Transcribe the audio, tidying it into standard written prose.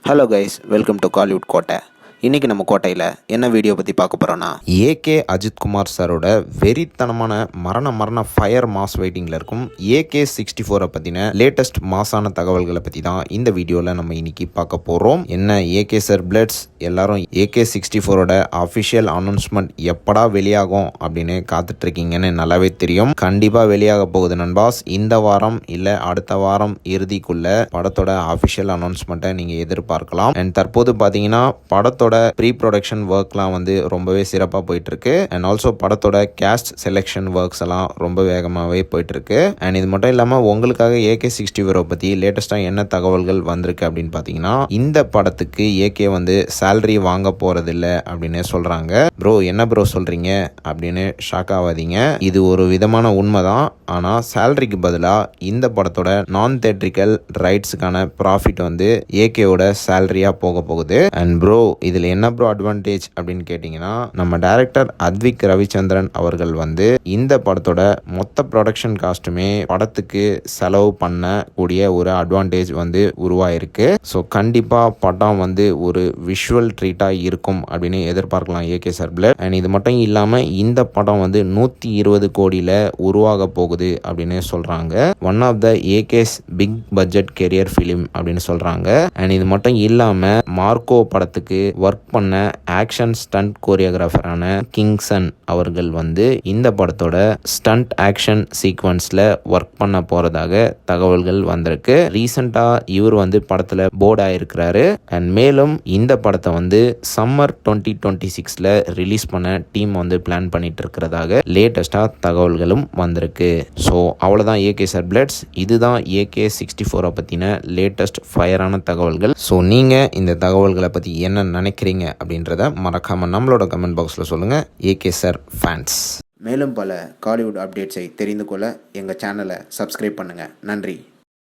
Hello guys, welcome to Kollywood கோட்டை. இன்றைக்கி நம்ம கோட்டையில் என்ன வீடியோ பற்றி பார்க்க போகிறோன்னா, ஏகே அஜித்குமார் சாரோட வெறித்தனமான மரண ஃபயர் மாஸ் வெயிட்டிங்கில் இருக்கும் AK-64 பற்றின லேட்டஸ்ட் மாஸான தகவல்களை பற்றி தான் இந்த வீடியோவில் நம்ம இன்றைக்கி பார்க்க போகிறோம். என்ன ஏகே சார் பிளட்ஸ் எல்லாரும் AK-64 அஃபிஷியல் அனௌன்ஸ்மெண்ட் எப்படா வெளியாகும் அப்படின்னு காத்துட்ருக்கீங்கன்னு நல்லாவே தெரியும். கண்டிப்பாக வெளியாக போகுது நண்பாஸ். இந்த வாரம் இல்லை அடுத்த வாரம் இறுதிக்குள்ள படத்தோட அஃபிஷியல் அனௌன்ஸ்மெண்ட்டை நீங்கள் எதிர்பார்க்கலாம். அண்ட் தற்போது பார்த்தீங்கன்னா படத்தோட ப்ரீ ப்ரொடக்ஷன் ஒர்க்லாம் ரொம்பவே சிறப்பாக போயிட்டு இருக்கு. அண்ட் ஆல்சோ படத்தோட கேஸ்ட் செலெக்ஷன் ஒர்க்ஸ் எல்லாம் ரொம்ப வேகமாகவே போயிட்டு இருக்கு. அண்ட் இது மட்டும் இல்லாமல் உங்களுக்காக AK-64 பற்றி லேட்டஸ்டாக என்ன தகவல்கள் வந்திருக்கு அப்படின்னு பார்த்தீங்கன்னா, இந்த படத்துக்கு ஏகே சேலரி வாங்க போறதில்ல அப்படின்னு சொல்றாங்க. ப்ரோ என்ன ப்ரோ சொல்றீங்க அப்படின்னு ஷாக் ஆகாதீங்க. இது ஒரு விதமான உண்மைதான். ஆனால் சேலரிக்கு பதிலாக இந்த படத்தோட நான் தேட்ரிக்கல் ரைட்ஸுக்கான ப்ராஃபிட் ஏகேவோட சேலரியாக போக போகுது. அண்ட் ப்ரோ இதில் என்ன ப்ரோ அட்வான்டேஜ் அப்படின்னு கேட்டிங்கன்னா, நம்ம டைரக்டர் அத்விக் ரவிச்சந்திரன் அவர்கள் இந்த படத்தோட மொத்த ப்ரொடக்ஷன் காஸ்ட்டுமே படத்துக்கு செலவு பண்ணக்கூடிய ஒரு அட்வான்டேஜ் உருவாயிருக்கு. ஸோ கண்டிப்பாக படம் ஒரு விஷுவல் ட்ரீட்டாக இருக்கும் அப்படின்னு எதிர்பார்க்கலாம் ஏகே சார்பில். அண்ட் இது மட்டும் இல்லாமல் இந்த படம் 120 கோடியில் உருவாக போகுது அப்படின்னு சொல்கிறாங்க. One of the AK's big budget career film அப்படின்னு சொல்கிறாங்க. அண்ட் இது மட்டும் இல்லாமல் மார்க்கோ படத்துக்கு ஒர்க் பண்ண ஆக்ஷன் ஸ்டண்ட் கோரியோகிராஃபரான கிங்சன் அவர்கள் இந்த படத்தோட ஸ்டண்ட் ஆக்ஷன் சீக்வன்ஸ்ல ஒர்க் பண்ண போறதாக தகவல்கள் வந்திருக்கு. ரீசெண்டா இவர் படத்துல போர்ட் ஆயிருக்கிறாரு. அண்ட் மேலும் இந்த படத்தை சம்மர் 2026ல ரிலீஸ் பண்ண டீம் பிளான் பண்ணிட்டு இருக்கிறதாக லேட்டஸ்டா தகவல்களும் வந்திருக்கு. ஸோ அவ்வளோதான் ஏகே சார் பிளட்ஸ். இதுதான் AK-64 பத்தின லேட்டஸ்ட் ஃபயரான தகவல்கள். ஸோ நீங்க இந்த தகவல்களை பத்தி என்ன நினைக்கிறீங்க அப்படின்றத மறக்காம நம்மளோட கமெண்ட் பாக்ஸில் சொல்லுங்க. AK sir fans. மேலும் பல காலிவுட் அப்டேட்ஸை தெரிந்து கொள்ள எங்கள் சேனலை சப்ஸ்கிரைப் பண்ணுங்கள். நன்றி.